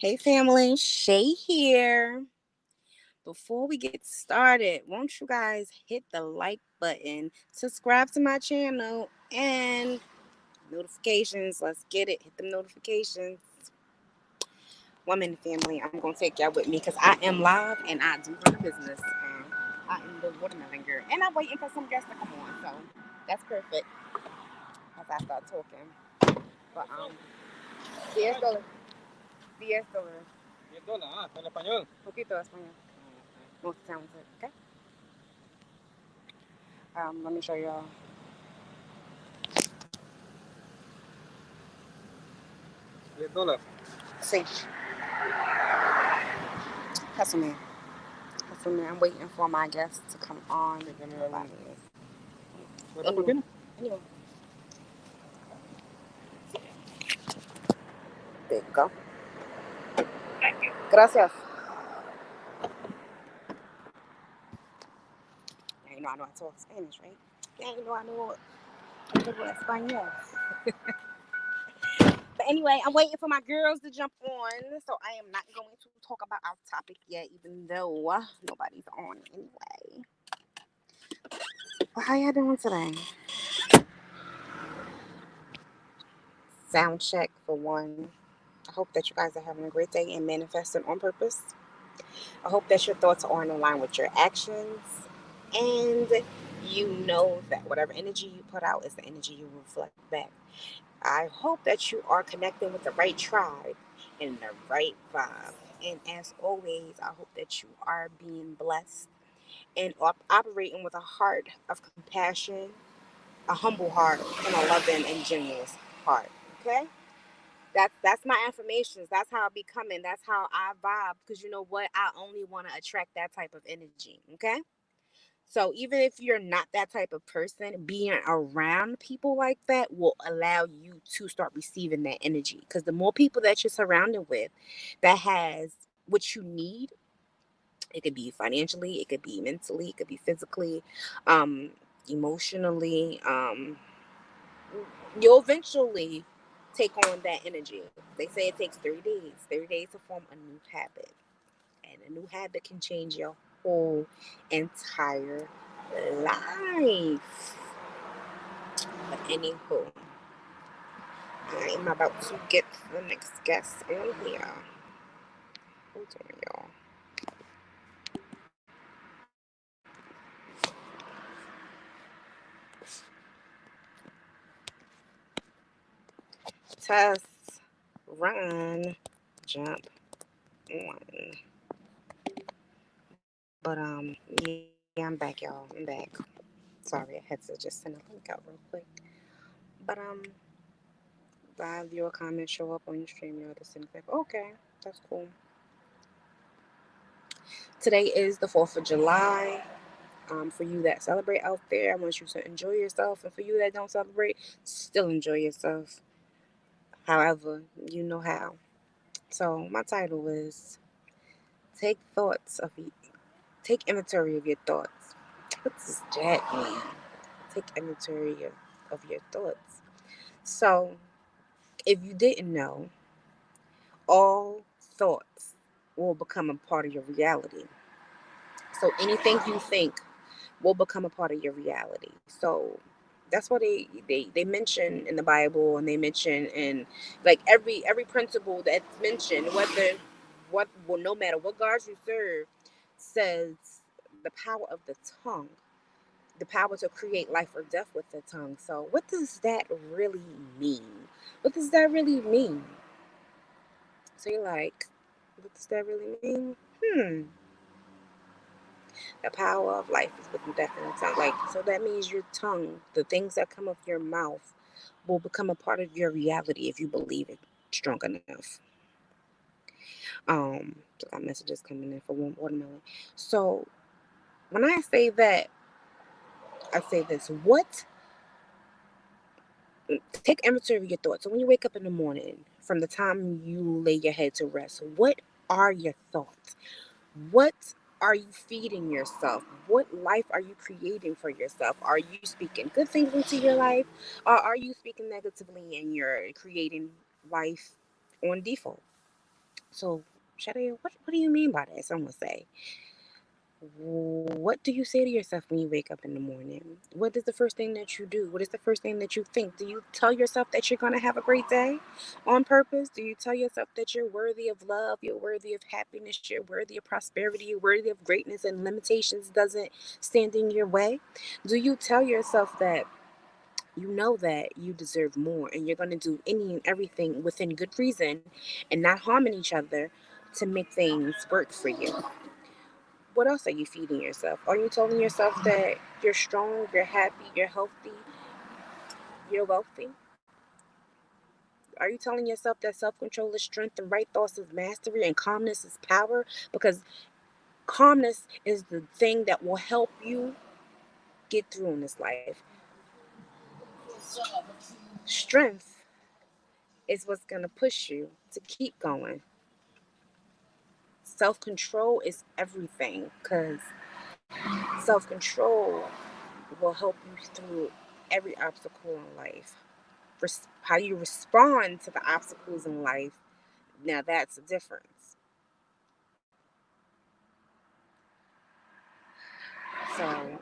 Hey family, Shay here. Before we get started, won't you guys hit the like button, subscribe to my channel, and notifications. Let's get it. Hit them notifications. One minute, family. I'm gonna take y'all with me because I am live and I do run a business. I am the watermelon girl, and I'm waiting for some guests to come on, so that's perfect as I start talking. But 10 dólares, 10 dólares, $10, está en español. poquito de español. Most talented. Okay. Let me show y'all. $10. See, hustle man. Hustle man. I'm waiting for my guests to come on. Déjame dar un... ¿Fuera Anyone. propina? Anyone. There you go. Gracias. Now you know I know how to talk Spanish, right? Now you know I know a little Espanol. But anyway, I'm waiting for my girls to jump on, so I am not going to talk about our topic yet, even though nobody's on anyway. But how y'all doing today? Sound check for one. I hope that you guys are having a great day and manifesting on purpose. I hope that your thoughts are in line with your actions. And you know that whatever energy you put out is the energy you reflect back. I hope that you are connecting with the right tribe and the right vibe. And as always, I hope that you are being blessed and operating with a heart of compassion, a humble heart, and a loving and generous heart. Okay? That's my affirmations. That's how I be coming. That's how I vibe. Because you know what? I only want to attract that type of energy. Okay. So even if you're not that type of person, being around people like that will allow you to start receiving that energy. Because the more people that you're surrounded with that has what you need, it could be financially, it could be mentally, it could be physically, um, emotionally, you'll eventually take on that energy. They say it takes 30 days, 30 days to form a new habit. And a new habit can change your whole entire life. But anywho, I'm about to get the next guest in here. Hold on, y'all. Test, run, jump on. But yeah, I'm back, y'all. I'm back. Sorry, I had to just send a link out real quick. But live viewer comments show up on your stream. You this and that. Okay, that's cool. Today is the 4th of July. For you that celebrate out there, I want you to enjoy yourself. And for you that don't celebrate, still enjoy yourself. However, you know how. So my title is take thoughts of take inventory of your thoughts. What does that mean? Take inventory of your thoughts. So if you didn't know, all thoughts will become a part of your reality. So anything you think will become a part of your reality. So that's what they mention in the Bible, and they mention in like every principle that's mentioned, whether what well no matter what God you serve, says the power of the tongue, the power to create life or death with the tongue. So what does that really mean? What does that really mean? So you're like, what does that really mean? The power of life is within death in the tongue. Like, so that means your tongue, the things that come of your mouth, will become a part of your reality if you believe it strong enough. So got messages coming in for one watermelon. So when I say that, I say this: what? Take inventory of your thoughts. So when you wake up in the morning, from the time you lay your head to rest, what are your thoughts? What are you feeding yourself? What life are you creating for yourself? Are you speaking good things into your life? Or are you speaking negatively and you're creating life on default? So, Shadi, what do you mean by that? Someone say. What do you say to yourself when you wake up in the morning? What is the first thing that you do? What is the first thing that you think? Do you tell yourself that you're going to have a great day on purpose? Do you tell yourself that you're worthy of love, you're worthy of happiness, you're worthy of prosperity, you're worthy of greatness, and limitations doesn't stand in your way? Do you tell yourself that you know that you deserve more and you're going to do any and everything within good reason and not harming each other to make things work for you? What else are you feeding yourself? Are you telling yourself that you're strong, you're happy, you're healthy, you're wealthy? Are you telling yourself that self control is strength and right thoughts is mastery and calmness is power? Because calmness is the thing that will help you get through in this life. Strength is what's going to push you to keep going. Self control is everything because self control will help you through every obstacle in life. How you respond to the obstacles in life, now that's a difference. So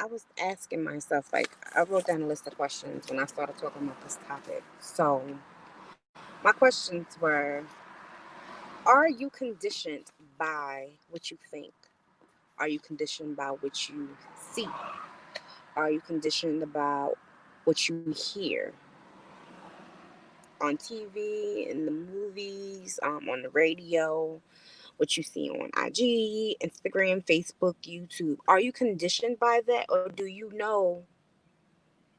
I was asking myself, like, I wrote down a list of questions when I started talking about this topic. So my questions were, are you conditioned by what you think? Are you conditioned by what you see? Are you conditioned about what you hear on TV, in the movies, on the radio, what you see on IG, Instagram, Facebook, YouTube? Are you conditioned by that, or do you know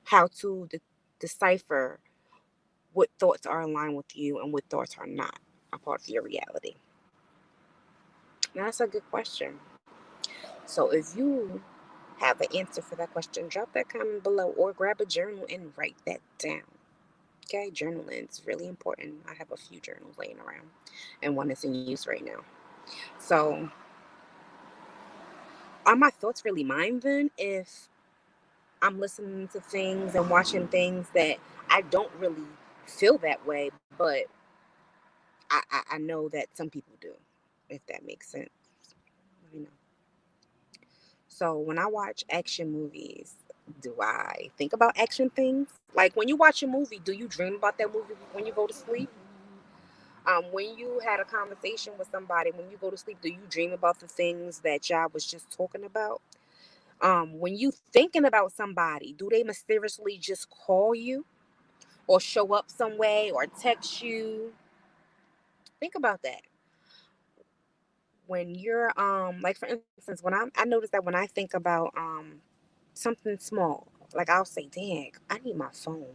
how to decipher what thoughts are aligned with you and what thoughts are not a part of your reality? Now, that's a good question. So, if you have an answer for that question, drop that comment below or grab a journal and write that down. Okay, journaling is really important. I have a few journals laying around, and one is in use right now. So, are my thoughts really mine then if I'm listening to things and watching things that I don't really feel that way, but I know that some people do, if that makes sense. Let me know. So when I watch action movies, do I think about action things? Like when you watch a movie, do you dream about that movie when you go to sleep? When you had a conversation with somebody, when you go to sleep, do you dream about the things that y'all was just talking about? When you thinking about somebody, do they mysteriously just call you or show up some way or text you? Think about that. When you're like for instance, I notice that when I think about something small, like I'll say, "Dang, I need my phone,"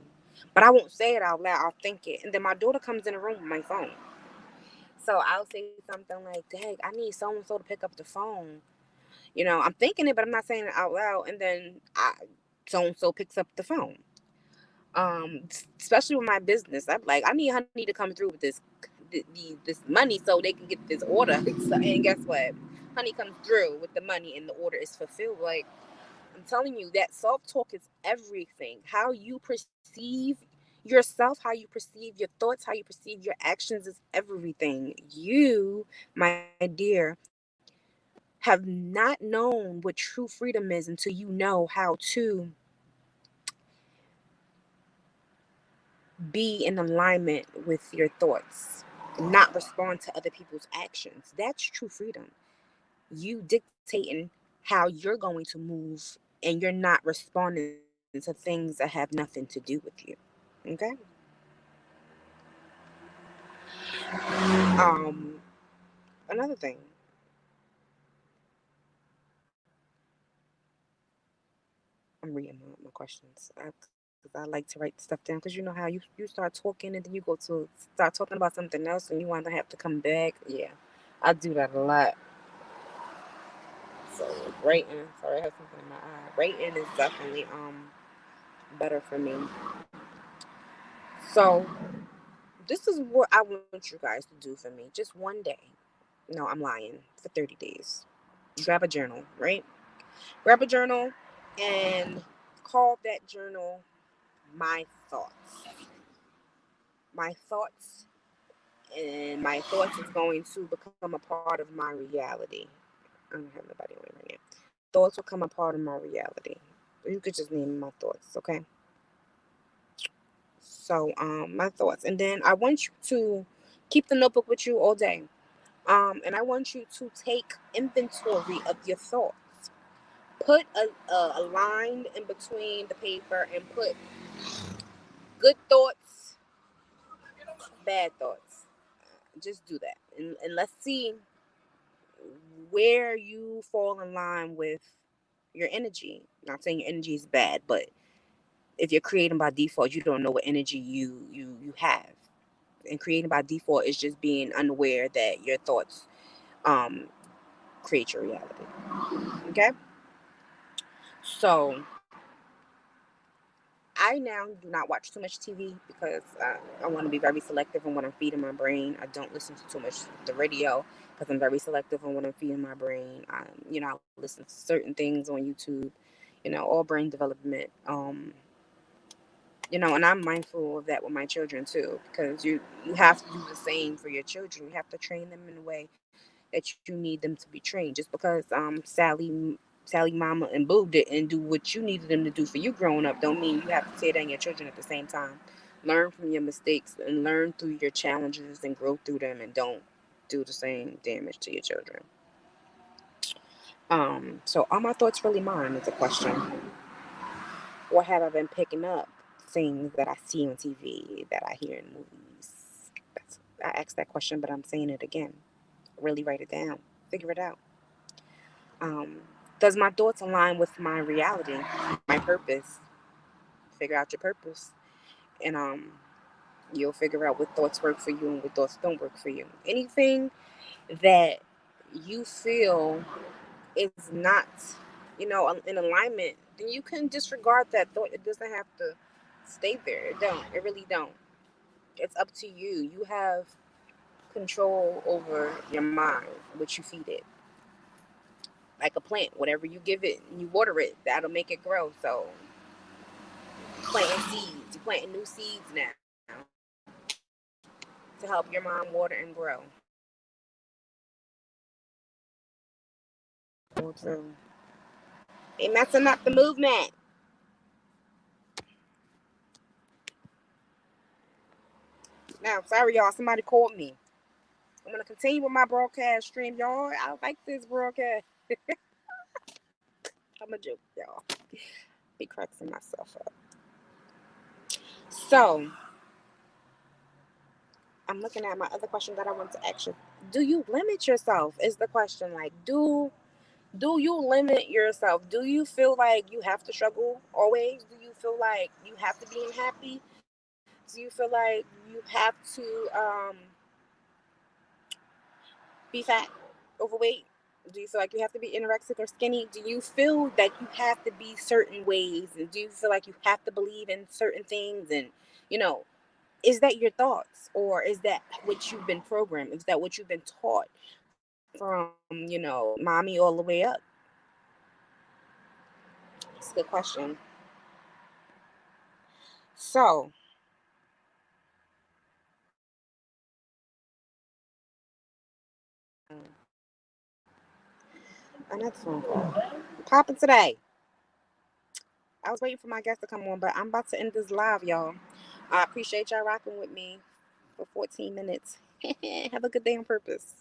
but I won't say it out loud. I'll think it, and then my daughter comes in the room with my phone. So I'll say something like, "Dang, I need so and so to pick up the phone." I'm thinking it, but I'm not saying it out loud, and then so and so picks up the phone. Especially with my business, I'm like, I need Honey to come through with this money so they can get this order. So, and guess what? Honey comes through with the money, and the order is fulfilled. Like I'm telling you, that self talk is everything. How you perceive yourself, how you perceive your thoughts, how you perceive your actions is everything. You, my dear, have not known what true freedom is until you know how to be in alignment with your thoughts, not respond to other people's actions. That's true freedom. You dictating how you're going to move and you're not responding to things that have nothing to do with you. Okay? Um, Another thing, I'm reading my questions because I like to write stuff down because you know how you start talking and then you go to start talking about something else and you want to have to come back. Yeah, I do that a lot. So writing, sorry, I have something in my eye. Writing is definitely better for me. So this is what I want you guys to do for me. Just one day. No, I'm lying. For 30 days. Grab a journal, right? Grab a journal and call that journal my thoughts. My thoughts and my thoughts is going to become a part of my reality. I don't have nobody on right now. Thoughts will become a part of my reality. You could just name my thoughts, okay? So, my thoughts, and then I want you to keep the notebook with you all day. And I want you to take inventory of your thoughts. Put a line in between the paper and put good thoughts, bad thoughts. Just do that, and let's see where you fall in line with your energy. Not saying your energy is bad, but if you're creating by default, you don't know what energy you have. And creating by default is just being unaware that your thoughts um create your reality. Okay? So I now do not watch too much TV because I want to be very selective on what I'm feeding my brain. I don't listen to too much the radio because I'm very selective on what I'm feeding my brain. I listen to certain things on YouTube, all brain development. And I'm mindful of that with my children too, because you have to do the same for your children. You have to train them in a way that you need them to be trained. Just because Sally, Mama, and Boo didn't do what you needed them to do for you growing up, don't mean you have to say that on your children at the same time. Learn from your mistakes and learn through your challenges and grow through them, and don't do the same damage to your children. So are my thoughts really mine is a question. What have I been picking up? Things that I see on TV, that I hear in movies. I asked that question, but I'm saying it again. Really write it down. Figure it out. Um, does my thoughts align with my reality, my purpose? Figure out your purpose, and you'll figure out what thoughts work for you and what thoughts don't work for you. Anything that you feel is not, in alignment, then you can disregard that thought. It doesn't have to stay there. It don't. It really don't. It's up to you. You have control over your mind, what you feed it. Like a plant, whatever you give it, you water it, that'll make it grow. So planting seeds, you're planting new seeds now to help your mom water and grow. Pull through. Ain't messing up the movement. Now, sorry y'all, somebody called me. I'm gonna continue with my broadcast stream, y'all. I like this broadcast. I'm a joke, y'all. Be cracking myself up. So I'm looking at my other question that I want to ask you. Do you limit yourself? Is the question. Like, do you limit yourself? Do you feel like you have to struggle always? Do you feel like you have to be unhappy? Do you feel like you have to be fat, overweight? Do you feel like you have to be anorexic or skinny? Do you feel that you have to be certain ways? And do you feel like you have to believe in certain things? And, you know, is that your thoughts? Or is that what you've been programmed? Is that what you've been taught from, mommy all the way up? It's a good question. So, another phone call. Popping today. I was waiting for my guest to come on, but I'm about to end this live, y'all. I appreciate y'all rocking with me for 14 minutes. Have a good day on purpose.